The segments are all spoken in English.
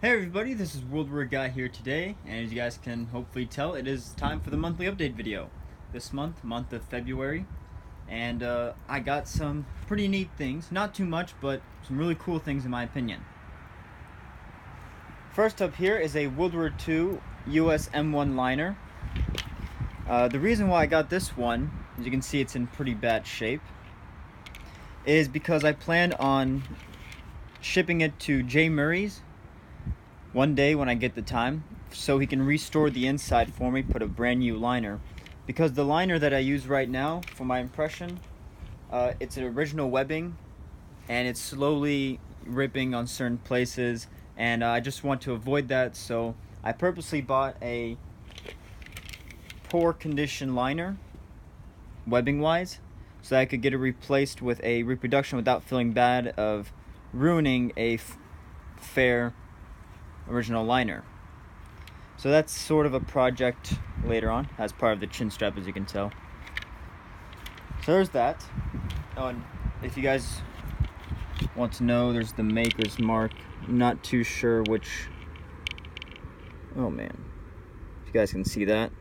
Hey everybody, this is World War Guy here today, and as you guys can hopefully tell, it is time for the monthly update video. This month of February, and I got some pretty neat things, not too much, but some really cool things in my opinion. First up here is a World War II US M1 liner. The reason why I got this one, as you can see it's in pretty bad shape, is because I planned on shipping it to Jay Murray's one day when I get the time, so he can restore the inside for me, put a brand new liner. Because the liner that I use right now for my impression, it's an original webbing, and it's slowly ripping on certain places, and I just want to avoid that, so I purposely bought a poor condition liner, webbing wise, so that I could get it replaced with a reproduction without feeling bad of ruining a fair original liner. So that's sort of a project later on as part of the chin strap, as you can tell. So there's that. Oh, and if you guys want to know, there's the maker's mark. I'm not too sure which. Oh man, if you guys can see that.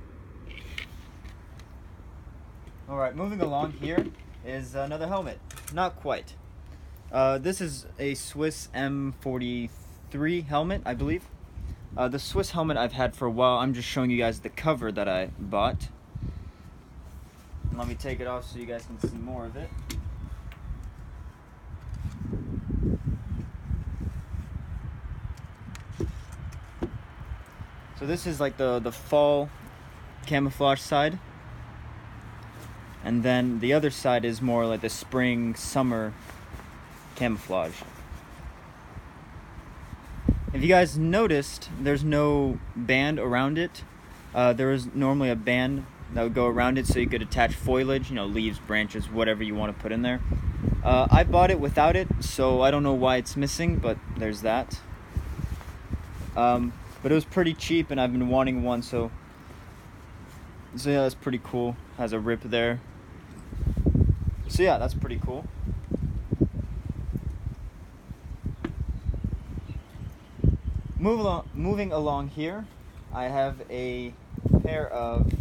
Alright, moving along, here is another helmet. Not quite. This is a Swiss M43 helmet, I believe. The Swiss helmet I've had for a while. I'm just showing you guys the cover that I bought. Let me take it off so you guys can see more of it. So this is like the fall camouflage side. And then the other side is more like the spring, summer camouflage. If you guys noticed, there's no band around it. There is normally a band that would go around it so you could attach foliage, leaves, branches, whatever you want to put in there. I bought it without it, so I don't know why it's missing, but there's that. But it was pretty cheap, and I've been wanting one, so yeah, that's pretty cool. Has a rip there. So yeah, that's pretty cool. Moving along here, I have a pair of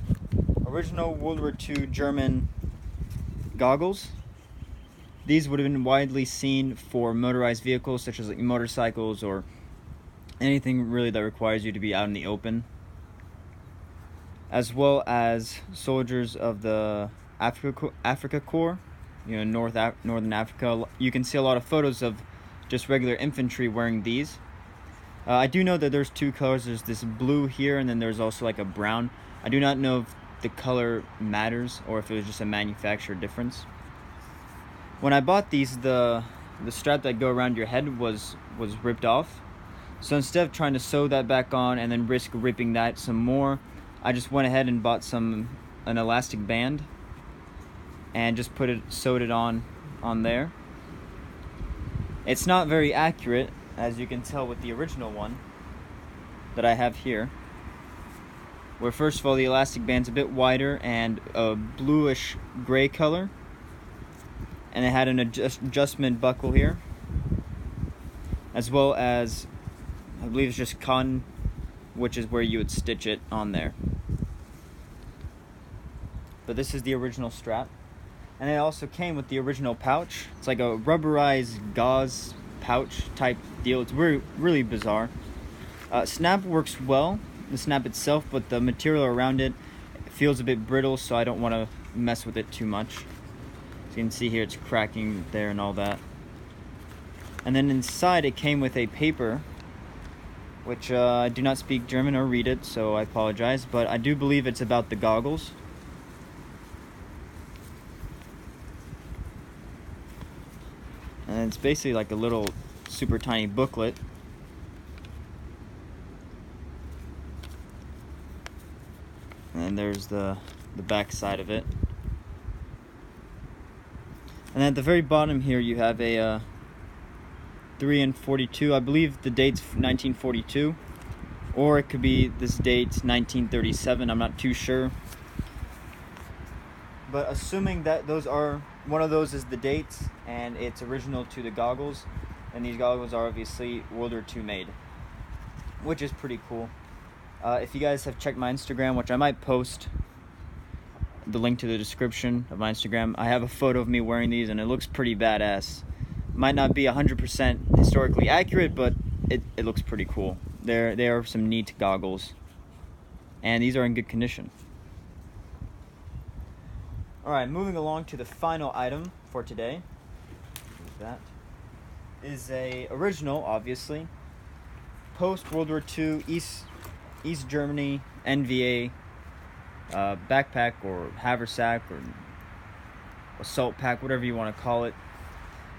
original World War II German goggles. These would have been widely seen for motorized vehicles such as motorcycles or anything really that requires you to be out in the open, as well as soldiers of the Afrika Korps, Northern Africa. You can see a lot of photos of just regular infantry wearing these. I do know that there's two colors. There's this blue here, and then there's also like a brown. I do not know if the color matters or if it was just a manufacturer difference. When I bought these, the strap that go around your head was ripped off. So instead of trying to sew that back on and then risk ripping that some more, I just went ahead and bought an elastic band and just sewed it on there. It's not very accurate, as you can tell with the original one that I have here, where first of all the elastic band's a bit wider and a bluish gray color, and it had an adjustment buckle here, as well as I believe it's just cotton, which is where you would stitch it on there. But this is the original strap, and it also came with the original pouch. It's like a rubberized gauze pouch type deal. It's really bizarre. Snap works well, the snap itself, but the material around it feels a bit brittle, so I don't want to mess with it too much. So you can see here it's cracking there and all that. And then inside it came with a paper, which I do not speak German or read it, so I apologize, but I do believe it's about the goggles. And it's basically like a little super tiny booklet. And there's the back side of it. And at the very bottom here you have a 3 and 42. I believe the date's 1942, or it could be this date 1937. I'm not too sure. But assuming that one of those is the dates and it's original to the goggles, and these goggles are obviously World War II made. which is pretty cool. If you guys have checked my Instagram, which I might post the link to the description of my Instagram, I have a photo of me wearing these, and it looks pretty badass. Might not be 100% historically accurate, but it looks pretty cool. They are some neat goggles, and these are in good condition. Alright, moving along to the final item for today. That is a original, obviously, post World War II East Germany NVA backpack or haversack or assault pack, whatever you want to call it.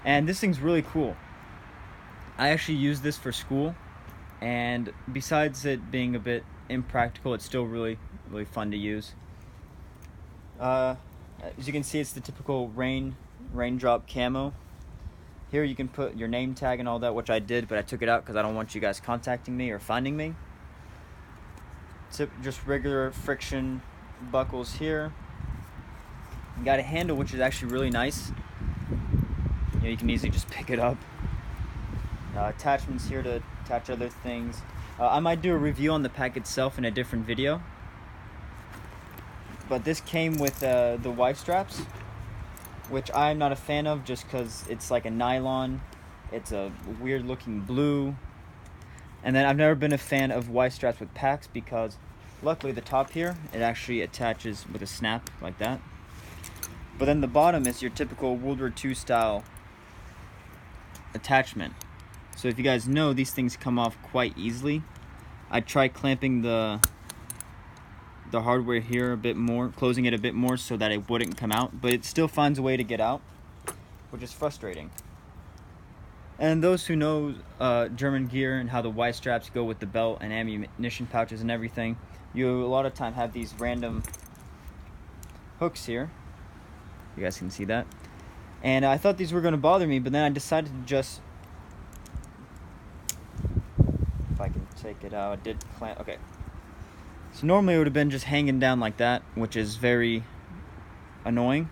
And this thing's really cool. I actually use this for school, and besides it being a bit impractical, it's still really fun to use. As you can see, it's the typical raindrop camo. Here you can put your name tag and all that, which I did, but I took it out because I don't want you guys contacting me or finding me. It's just regular friction buckles here. You got a handle, which is actually really nice. You can easily just pick it up. Attachments here to attach other things. I might do a review on the pack itself in a different video. But this came with the Y straps, which I'm not a fan of just because it's like a nylon. It's a weird looking blue. And then I've never been a fan of Y straps with packs because luckily the top here, it actually attaches with a snap like that. But then the bottom is your typical World War II style attachment. So if you guys know, these things come off quite easily. I tried clamping the hardware here a bit more, closing it a bit more so that it wouldn't come out, but it still finds a way to get out, which is frustrating. And those who know German gear and how the Y straps go with the belt and ammunition pouches and everything, you a lot of time have these random hooks here. You guys can see that. And I thought these were going to bother me, but then I decided to just, if I can take it out, I did clamp, okay. So normally it would have been just hanging down like that, which is very annoying.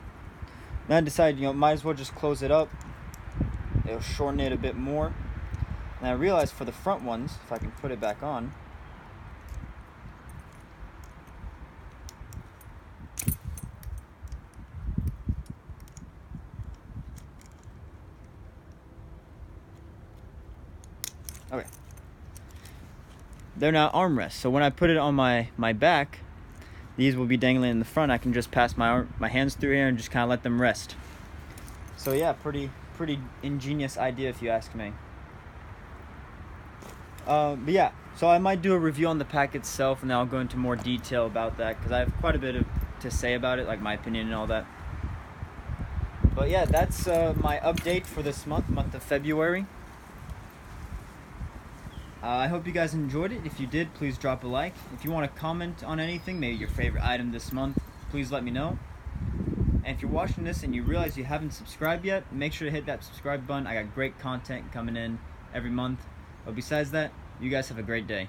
Then I decided, might as well just close it up. It'll shorten it a bit more. And I realized for the front ones, if I can put it back on, okay. They're now armrests, so when I put it on my back, these will be dangling in the front. I can just pass my hands through here and just kind of let them rest. So yeah, pretty ingenious idea if you ask me. But yeah, so I might do a review on the pack itself, and then I'll go into more detail about that because I have quite a bit to say about it, like my opinion and all that. But yeah, that's my update for this month of February. I hope you guys enjoyed it. If you did, please drop a like. If you want to comment on anything, maybe your favorite item this month, please let me know. And if you're watching this and you realize you haven't subscribed yet, make sure to hit that subscribe button. I got great content coming in every month. But besides that, you guys have a great day.